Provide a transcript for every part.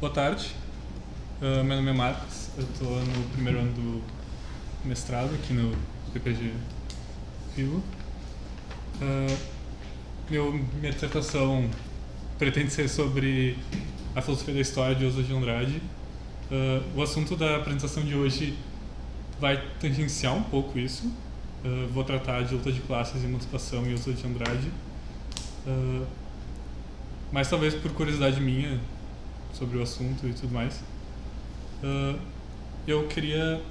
Boa tarde, meu nome é Marcos, eu estou no primeiro ano do mestrado aqui no PPG Filo. Minha dissertação pretende ser sobre a filosofia da história de Oswald de Andrade. O assunto da apresentação de hoje vai tangenciar um pouco isso. Vou tratar de luta de classes, emancipação e Oswald de Andrade. Mas talvez por curiosidade minha sobre o assunto e tudo mais, eu queria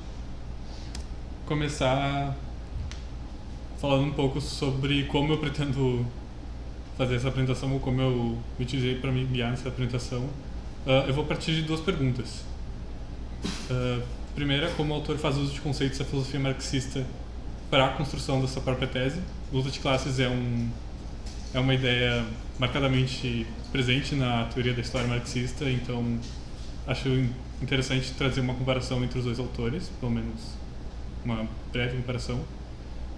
começar falando um pouco sobre como eu pretendo fazer essa apresentação ou como eu utilizei para me guiar nessa apresentação. Eu vou partir de duas perguntas. Primeira, como o autor faz uso de conceitos da filosofia marxista para a construção da sua própria tese. Luta de classes é uma ideia marcadamente presente na teoria da história marxista, então acho interessante trazer uma comparação entre os dois autores, pelo menos uma breve comparação.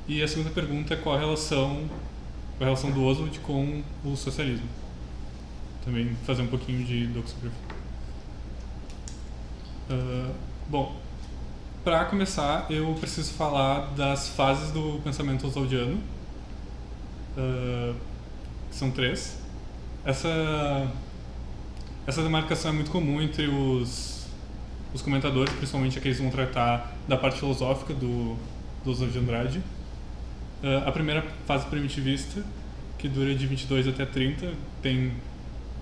E a segunda pergunta é qual a relação do Oswald com o socialismo. Também fazer um pouquinho de doxografia. Bom, para começar, eu preciso falar das fases do pensamento oswaldiano. São três. Essa demarcação é muito comum entre os comentadores, principalmente aqueles que vão tratar da parte filosófica do Oswald de Andrade. A primeira fase primitivista, que dura de 22 até 30, tem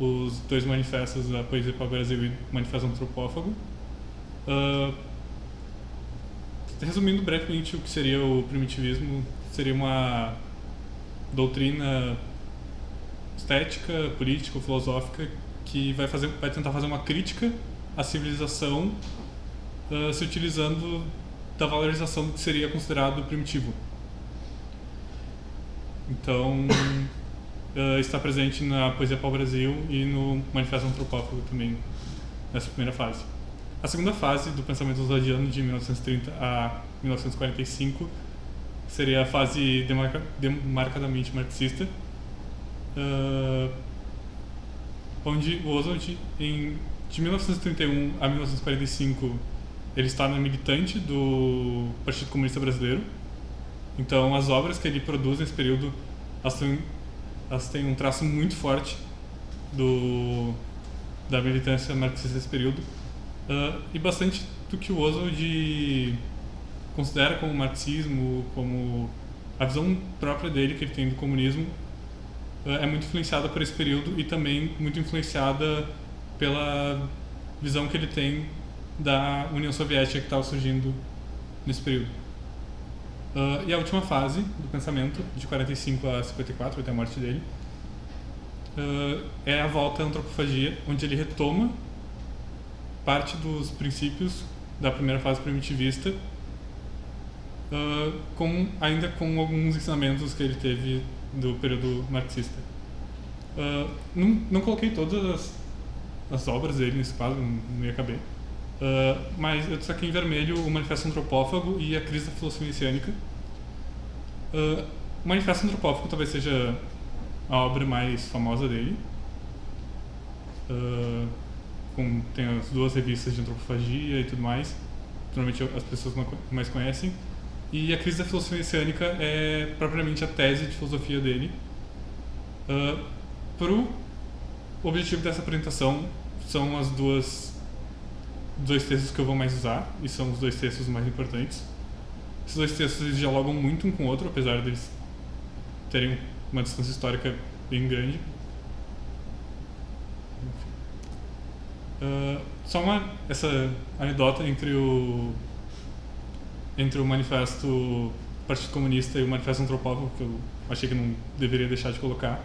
os dois manifestos da Poesia para o Brasil e o Manifesto Antropófago. Resumindo brevemente o que seria o primitivismo, seria uma doutrina estética, política, filosófica que vai tentar fazer uma crítica à civilização, se utilizando da valorização do que seria considerado primitivo. Então, está presente na Poesia para o Brasil e no Manifesto Antropófago também, nessa primeira fase. A segunda fase do pensamento oswaldiano, de 1930 a 1945, seria a fase demarcadamente marxista, onde o Oswald, de 1931 a 1945, ele está no militante do Partido Comunista Brasileiro. Então, as obras que ele produz nesse período, elas têm um traço muito forte da militância marxista desse período, e bastante do que o Oswald considera como marxismo, como a visão própria dele que ele tem do comunismo, é muito influenciada por esse período e também muito influenciada pela visão que ele tem da União Soviética que estava surgindo nesse período. E a última fase do pensamento, de 45 a 54, até a morte dele, é a volta à antropofagia, onde ele retoma parte dos princípios da primeira fase primitivista, ainda com alguns ensinamentos que ele teve do período marxista. Não coloquei todas as obras dele nesse quadro, não ia caber, mas eu destaquei em vermelho o Manifesto Antropófago e a Crise da Filosofia Messiânica. O Manifesto Antropófago talvez seja a obra mais famosa dele. Tem as duas revistas de antropofagia e tudo mais, normalmente as pessoas mais conhecem. E a Crise da Filosofia Messiânica é propriamente a tese de filosofia dele. O objetivo dessa apresentação são os dois textos que eu vou mais usar, e são os dois textos mais importantes. Esses dois textos eles dialogam muito um com o outro, apesar de eles terem uma distância histórica bem grande. Só essa anedota entre o Manifesto do Partido Comunista e o Manifesto Antropófago, que eu achei que não deveria deixar de colocar.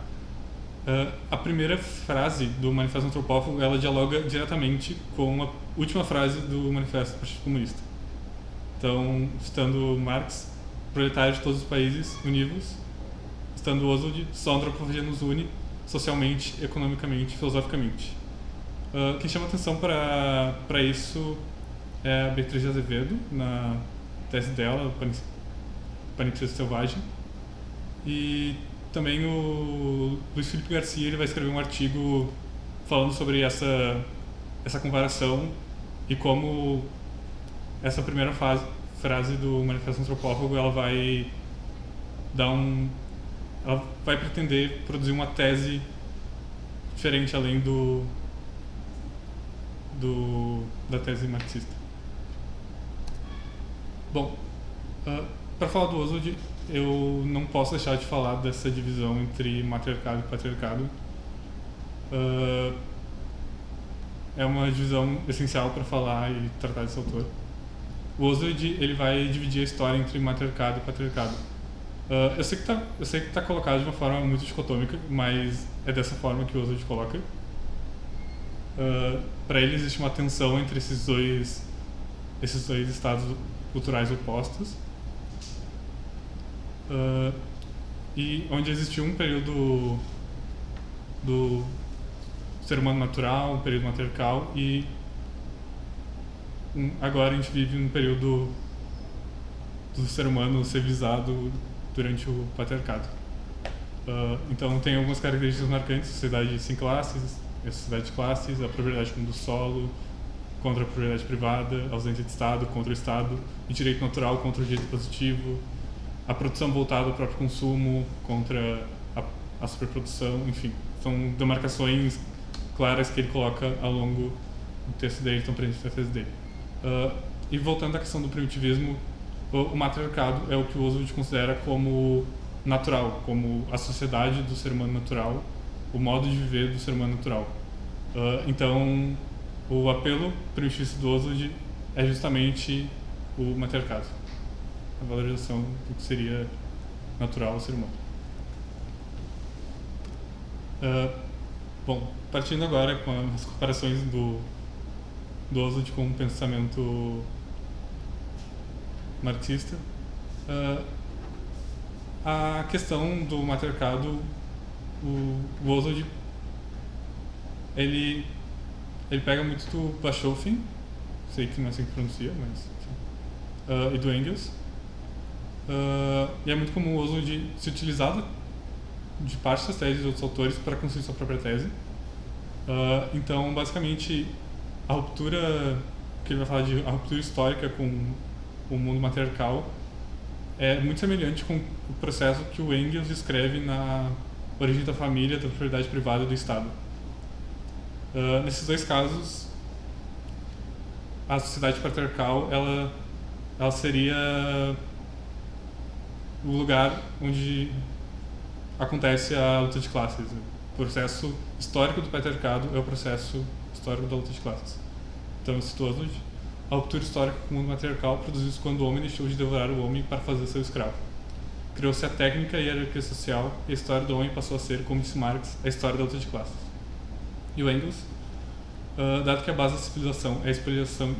A primeira frase do Manifesto Antropófago, ela dialoga diretamente com a última frase do Manifesto do Partido Comunista. Então, citando Marx, proletários de todos os países, univos. Citando Oswald, só a antropofagia nos une, socialmente, economicamente, filosoficamente. Quem chama atenção para isso é a Beatriz de Azevedo, na tese dela, Panipsesto Selvagem. E também o Luiz Felipe Garcia ele vai escrever um artigo falando sobre essa essa comparação e como essa primeira frase do Manifesto Antropófago ela vai ela vai pretender produzir uma tese diferente além da tese marxista. Bom, para falar do Oswald, eu não posso deixar de falar dessa divisão entre matriarcado e patriarcado. É uma divisão essencial para falar e tratar desse autor. O Oswald ele vai dividir a história entre matriarcado e patriarcado. Eu sei que está colocado de uma forma muito dicotômica, mas é dessa forma que o Oswald coloca. Para ele existe uma tensão entre esses dois estados culturais opostos, e onde existiu um período do ser humano natural, um período matriarcal, e agora a gente vive um período do ser humano civilizado durante o patriarcado. Então tem algumas características marcantes: sociedade sem classes, a sociedade de classes, a propriedade como do solo contra a propriedade privada, a ausência de Estado contra o Estado, o direito natural contra o direito positivo, a produção voltada ao próprio consumo contra a superprodução, enfim, são demarcações claras que ele coloca ao longo do texto dele, estão presentes na tese dele. E voltando à questão do primitivismo, o matriarcado é o que o Oswald considera como natural, como a sociedade do ser humano natural, o modo de viver do ser humano natural. Então, o apelo primitivista do Oswald é justamente o matriarcado, a valorização do que seria natural ao ser humano. Bom, partindo agora com as comparações do Oswald com o pensamento marxista, a questão do matriarcado, o Oswald ele pega muito do Bachofen, sei que não é assim que pronuncia, mas enfim, e do Engels, e é muito comum o Oswald se utilizar de parte das teses de outros autores para construir sua própria tese. Então, basicamente, a ruptura que ele vai falar de a ruptura histórica com o mundo matriarcal é muito semelhante com o processo que o Engels descreve na Origem da Família, da Propriedade Privada e do Estado. Nesses dois casos, a sociedade patriarcal ela seria o lugar onde acontece a luta de classes. O processo histórico do patriarcado é o processo histórico da luta de classes. Então, eu cito Oswald: a ruptura histórica com o mundo matriarcal produziu-se quando o homem deixou de devorar o homem para fazer seu escravo. Criou-se a técnica e a hierarquia social, e a história do homem passou a ser, como disse Marx, a história da luta de classes. E o Engels: dado que a base da civilização é a expoliação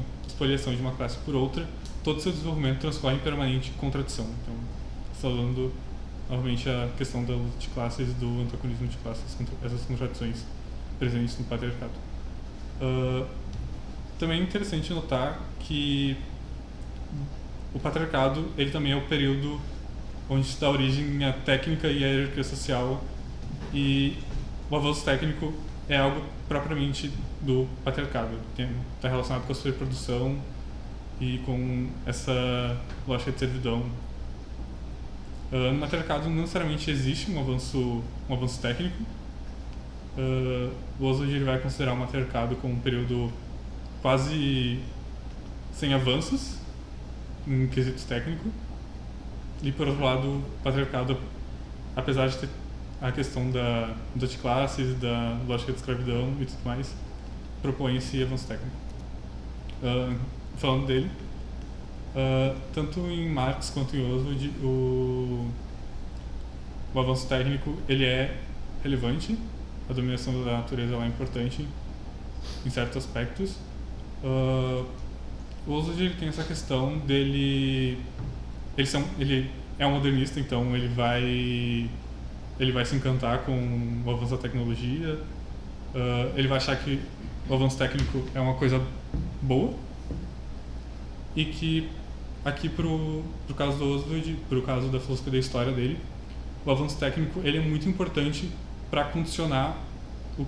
de uma classe por outra, todo seu desenvolvimento transcorre em permanente contradição. Então, está falando novamente a questão da luta de classes, do antagonismo de classes, essas contradições presentes no patriarcado. Também é interessante notar que o patriarcado ele também é o período onde se dá origem à técnica e à hierarquia social, e o avanço técnico é algo propriamente do patriarcado, está relacionado com a sua reprodução e com essa lógica de servidão. No matriarcado não necessariamente existe um avanço técnico. O Oswald ele vai considerar o matriarcado como um período quase sem avanços em quesito técnico, e por outro lado o patriarcado, apesar de ter a questão da luta de classes, da lógica de escravidão e tudo mais, propõe esse avanço técnico. Falando dele, tanto em Marx quanto em Oswald, o avanço técnico ele é relevante, a dominação da natureza ela é importante em certos aspectos. O Oswald ele tem essa questão dele, ele é um modernista, então ele vai se encantar com o avanço da tecnologia, ele vai achar que o avanço técnico é uma coisa boa, e que aqui pro caso do Oswald, pro caso da filosofia da história dele, o avanço técnico ele é muito importante para condicionar o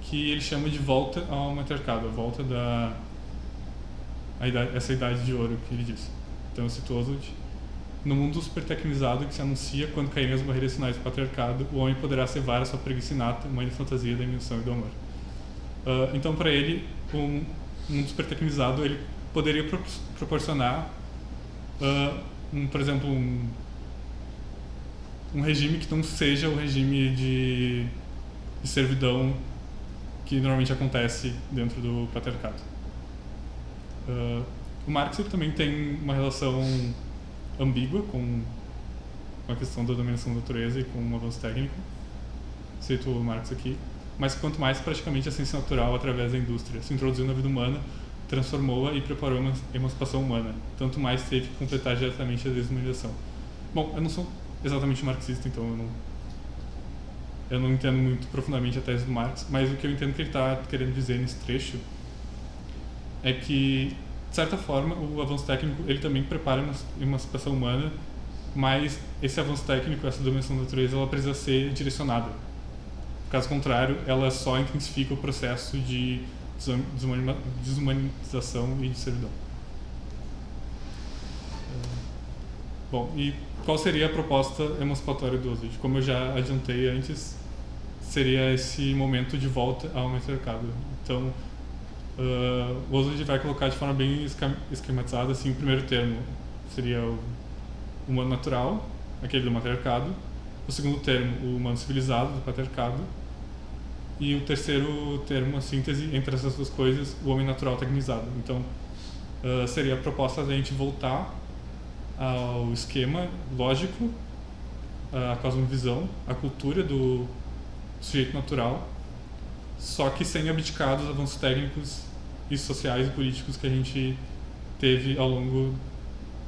que ele chama de volta ao matriarcado, a volta essa idade de ouro que ele disse. Então eu cito Oswald: no mundo supertecnizado que se anuncia quando caírem as barreiras sinais do patriarcado, o homem poderá cevar a sua preguiça inata, mãe da fantasia, da invenção e do amor. Então, para ele, um mundo supertecnizado ele poderia proporcionar, por exemplo, um regime que não seja o regime de servidão que normalmente acontece dentro do patriarcado. O Marx ele também tem uma relação ambígua com a questão da dominação da natureza e com um avanço técnico. Cito o Marx aqui. Mas quanto mais praticamente a ciência natural, através da indústria, se introduziu na vida humana, transformou-a e preparou uma emancipação humana, tanto mais teve que completar diretamente a desumanização. Bom, eu não sou exatamente marxista, então eu não entendo muito profundamente a tese do Marx, mas o que eu entendo que ele está querendo dizer nesse trecho é que, de certa forma, o avanço técnico ele também prepara uma emancipação humana, mas esse avanço técnico, essa dominação da natureza, ela precisa ser direcionada. Caso contrário, ela só intensifica o processo de desumanização e de servidão. Bom, e qual seria a proposta emancipatória do Oswald? Como eu já adiantei antes, seria esse momento de volta ao matriarcado. Então, o Oswald vai colocar de forma bem esquematizada, assim, o primeiro termo seria o humano natural, aquele do matriarcado. O segundo termo, o humano civilizado, do patriarcado. E o terceiro termo, a síntese entre essas duas coisas, o homem natural tecnizado. Então, seria a proposta de a gente voltar ao esquema lógico, a cosmovisão, a cultura do sujeito natural, só que sem abdicar dos avanços técnicos e sociais e políticos que a gente teve ao longo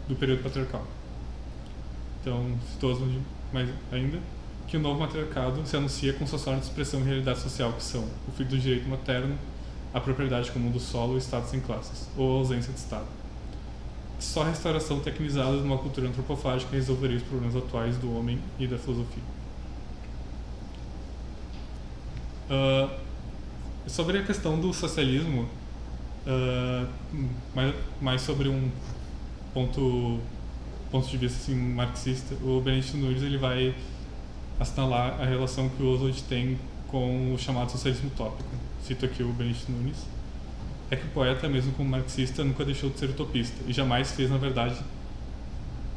do período patriarcal. Então, citou mais ainda, que o novo matriarcado se anuncia com suas formas de expressão e realidade social, que são o fim do direito materno, a propriedade comum do solo e o Estado sem classes, ou a ausência de Estado. Só a restauração tecnizada de uma cultura antropofágica resolveria os problemas atuais do homem e da filosofia. Sobre a questão do socialismo, mais sobre um ponto de vista assim, marxista, o Benedito Nunes ele vai assinalar a relação que o Oswald tem com o chamado socialismo utópico. Cito aqui o Benedito Nunes. É que o poeta, mesmo como marxista, nunca deixou de ser utopista e jamais fez, na verdade,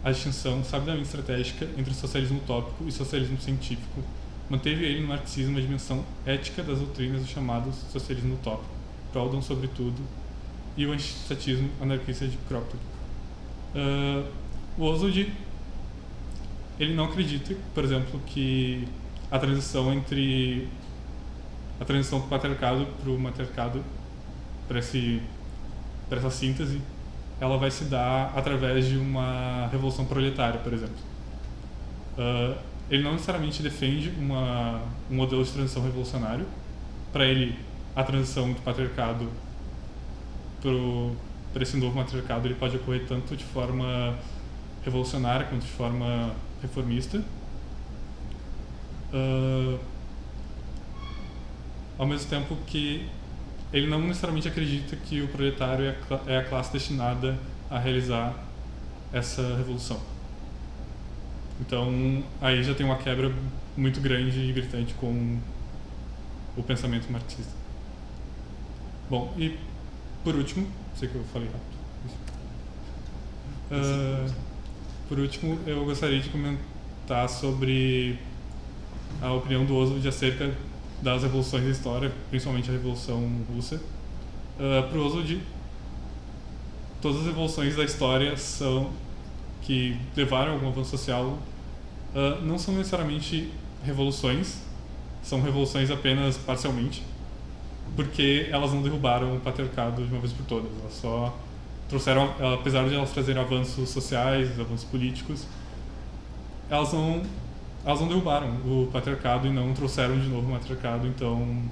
a distinção sabidamente estratégica entre socialismo utópico e socialismo científico. Manteve ele no marxismo a dimensão ética das doutrinas do chamado socialismo utópico, Proudhon sobretudo, e o antistatismo anarquista de Kropotkin. O Oswald ele não acredita, por exemplo, que a transição do patriarcado para o matriarcado, para essa síntese, ela vai se dar através de uma revolução proletária, por exemplo. Ele não necessariamente defende um modelo de transição revolucionário. Para ele, a transição do patriarcado para esse novo matriarcado ele pode ocorrer tanto de forma revolucionária quanto de forma reformista. Ao mesmo tempo que ele não necessariamente acredita que o proletário é a classe destinada a realizar essa revolução. Então, aí já tem uma quebra muito grande e gritante com o pensamento marxista. Bom, e por último, sei que eu falei rápido. Por último, eu gostaria de comentar sobre a opinião do Oswald acerca das revoluções da história, principalmente a Revolução Russa. Para o Oswald, todas as revoluções da história que levaram a algum avanço social não são necessariamente revoluções, são revoluções apenas parcialmente, porque elas não derrubaram o patriarcado de uma vez por todas, elas só trouxeram, apesar de elas trazerem avanços sociais, avanços políticos, elas não derrubaram o patriarcado e não trouxeram de novo o matriarcado, então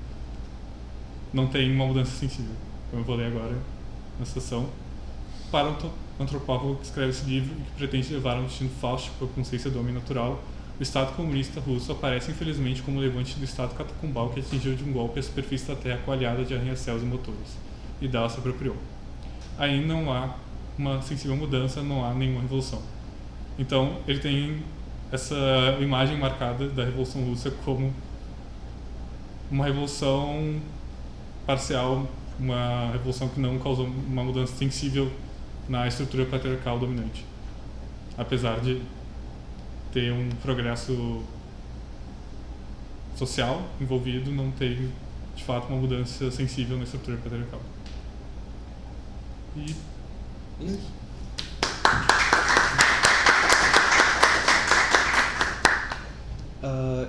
não tem uma mudança sensível, como eu vou ler agora na citação. Para o antropólogo que escreve esse livro e que pretende levar a um destino faustico à consciência do homem natural, o Estado comunista russo aparece infelizmente como levante do Estado catacumbal que atingiu de um golpe a superfície da terra coalhada de arranha-céus e motores, e dela se apropriou. Aí não há uma sensível mudança, não há nenhuma revolução. Então ele tem essa imagem marcada da Revolução Russa como uma revolução parcial, uma revolução que não causou uma mudança sensível na estrutura patriarcal dominante, apesar de ter um progresso social envolvido, não tem de fato uma mudança sensível na estrutura patriarcal. E isso.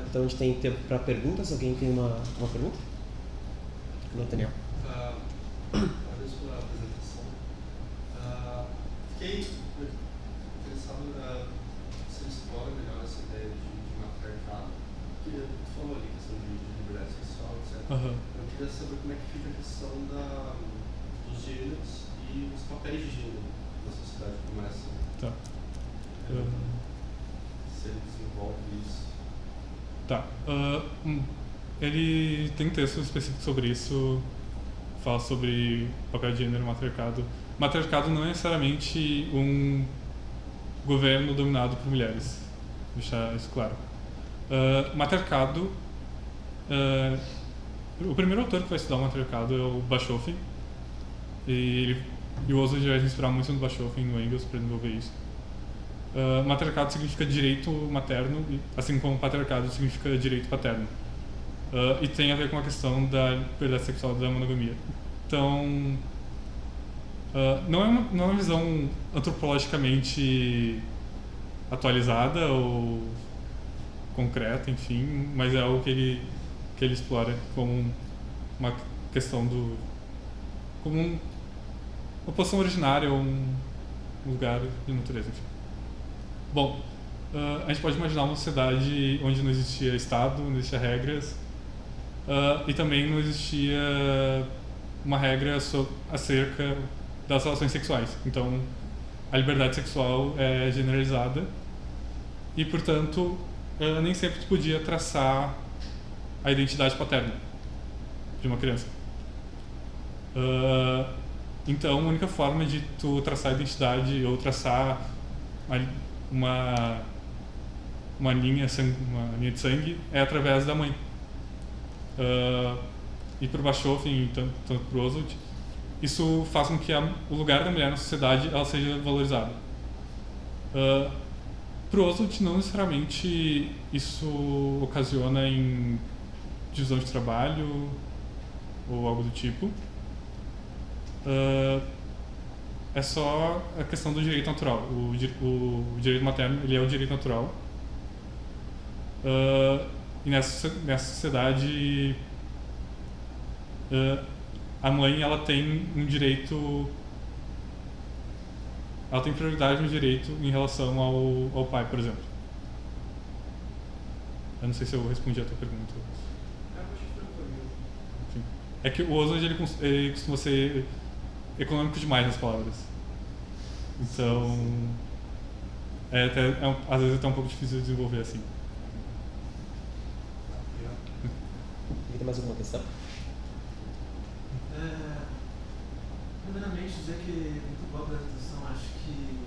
Então a gente tem tempo para perguntas. Alguém tem uma pergunta? Não, Daniel. Agradeço pela apresentação. Fiquei interessado se você explora melhor essa ideia de matriarcado. Tu falou ali a questão de liberdade sexual, etc. Eu queria saber como é que fica a questão dos gêneros e os papéis de gênero na sociedade como essa. Tá. Se ele desenvolve isso. Tá. Ele tem um texto específico sobre isso, fala sobre papel de gênero e matriarcado. Matriarcado não é necessariamente um governo dominado por mulheres, deixar isso claro. Matriarcado, o primeiro autor que vai estudar o matriarcado é o Bachofen, e o Oswald vai se inspirar muito no Bachofen e no Engels para desenvolver isso. Matriarcado significa direito materno, assim como patriarcado significa direito paterno. E tem a ver com a questão da liberdade sexual da monogamia. Então, não é uma visão antropologicamente atualizada ou concreta, enfim, mas é algo que ele explora como uma questão como uma posição originária ou um lugar de natureza, enfim. Bom, a gente pode imaginar uma sociedade onde não existia Estado, não existia regras, e também não existia uma regra acerca das relações sexuais. Então, a liberdade sexual é generalizada e, portanto, nem sempre tu podia traçar a identidade paterna de uma criança. Então, a única forma de tu traçar a identidade ou traçar uma linha de sangue é através da mãe. E para o Bachofen e tanto para o Oswald, isso faz com que o lugar da mulher na sociedade ela seja valorizado. Para o Oswald, não necessariamente isso ocasiona em divisão de trabalho ou algo do tipo. É só a questão do direito natural. O direito materno ele é o direito natural. E nessa sociedade, a mãe ela tem um direito, ela tem prioridade no direito em relação ao pai, por exemplo. Eu não sei se eu respondi a tua pergunta. Enfim. É que o Oswald ele costuma ser econômico demais nas palavras. Então, às vezes é até um pouco difícil de desenvolver assim. Tem mais alguma questão? Primeiramente, dizer que muito boa a apresentação. Acho que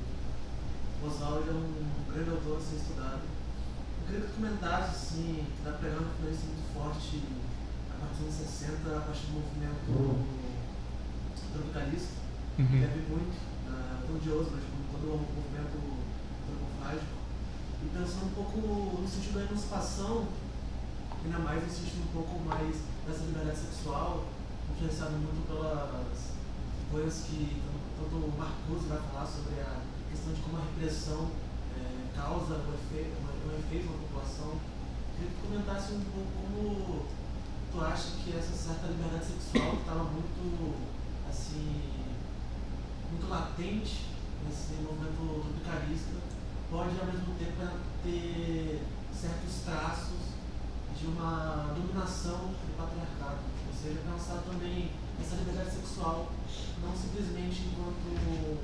o Oswald é um grande autor a ser estudado. Eu queria que tu comentasse, assim, que está pegando uma influência muito forte a partir dos anos 60, a partir do movimento tropicalista, que deve muito, tanto de Oswald como todo o movimento antropofágico. E pensando um pouco no sentido da emancipação, ainda mais no sentido um pouco mais dessa liberdade sexual, influenciado muito pelas coisas que tanto o Marcuse vai falar sobre a questão de como a repressão causa um efeito na população. Queria que tu comentasse um pouco como tu acha que essa certa liberdade sexual que estava muito, assim, muito latente nesse movimento tropicalista pode ao mesmo tempo ter certos traços de uma dominação do patriarcado, ou seja, pensar também essa liberdade sexual não simplesmente enquanto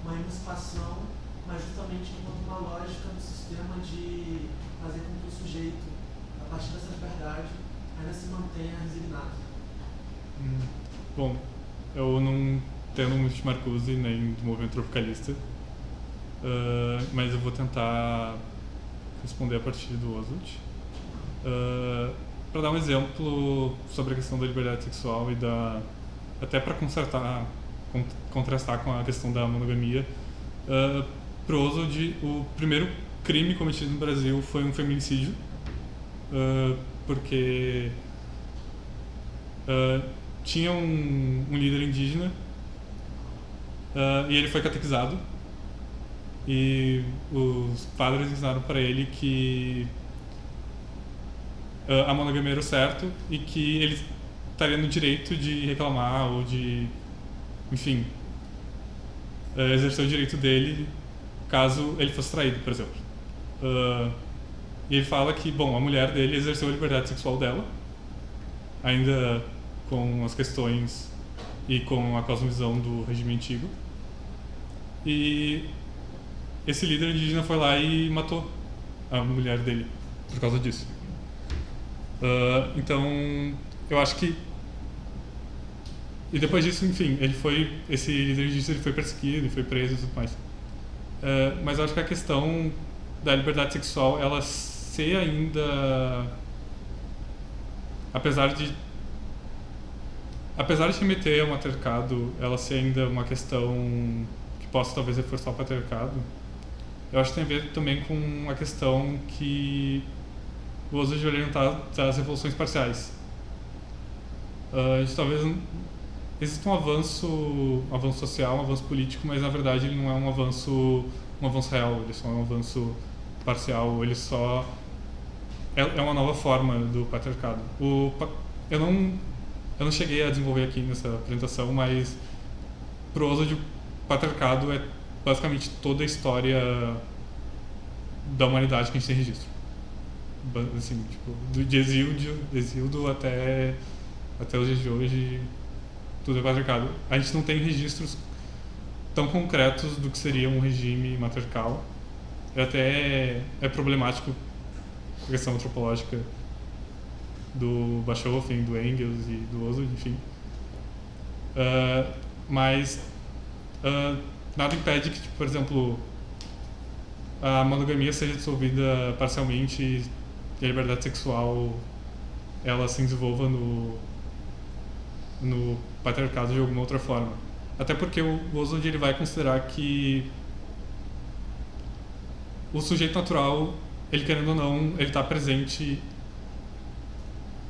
uma emancipação, mas justamente enquanto uma lógica do sistema de fazer com que o sujeito, a partir dessa liberdade, ainda se mantenha resignado. Bom, eu não entendo muito de Marcuse nem do movimento tropicalista, mas eu vou tentar responder a partir do Oswald. Para dar um exemplo sobre a questão da liberdade sexual e até para contrastar com a questão da monogamia, para o Oswald, o primeiro crime cometido no Brasil foi um feminicídio, porque tinha um líder indígena e ele foi catequizado e os padres ensinaram para ele que a monogamia era o certo e que ele estaria no direito de reclamar ou de, enfim, exercer o direito dele caso ele fosse traído, por exemplo. E ele fala que, bom, a mulher dele exerceu a liberdade sexual dela, ainda com as questões e com a cosmovisão do regime antigo. E esse líder indígena foi lá e matou a mulher dele por causa disso. Então, eu acho que... E depois disso, enfim, esse líder indígena ele foi perseguido, ele foi preso e tudo mais. Mas eu acho que a questão da liberdade sexual, ela ser ainda... Apesar de remeter ao matriarcado, ela ser ainda uma questão que possa talvez reforçar o patriarcado, eu acho que tem a ver também com a questão que o Oswald de orientar das revoluções parciais. Talvez exista um avanço social, um avanço político, mas na verdade ele não é um avanço real, ele só é um avanço parcial, ele só é uma nova forma do patriarcado. Eu não cheguei a desenvolver aqui nessa apresentação, mas pro Oswald, o patriarcado é basicamente toda a história da humanidade que a gente tem registro. Assim, tipo, de Exíodo até os dias de hoje, tudo é patriarcado. A gente não tem registros tão concretos do que seria um regime matriarcal. Até é problemático a questão antropológica do Bachofen, do Engels e do Oswald, enfim. Mas nada impede que, tipo, por exemplo, a monogamia seja dissolvida parcialmente e a liberdade sexual ela se desenvolva no patriarcado de alguma outra forma. Até porque o Oswald ele vai considerar que o sujeito natural, ele querendo ou não, ele está presente,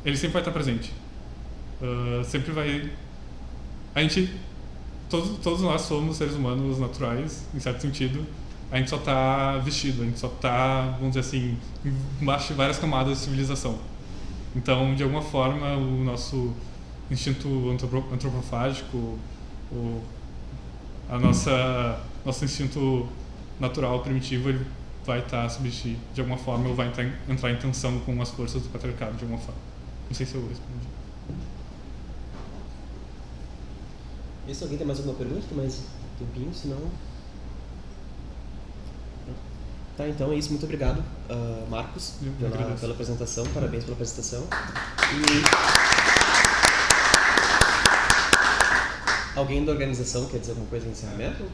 ele sempre vai estar presente. Sempre vai... Todos nós somos seres humanos naturais, em certo sentido. A gente só está vestido, a gente só está, vamos dizer assim, embaixo de várias camadas de civilização. Então, de alguma forma, o nosso instinto antropofágico, nosso instinto natural primitivo, ele vai estar substituído de alguma forma ou vai entrar em tensão com as forças do patriarcado de alguma forma. Não sei se eu respondi. E se alguém tem mais alguma pergunta? Tem mais tempinho, senão... Tá, então é isso. Muito obrigado, Marcos, pela apresentação. Parabéns pela apresentação. Alguém da organização quer dizer alguma coisa em encerramento?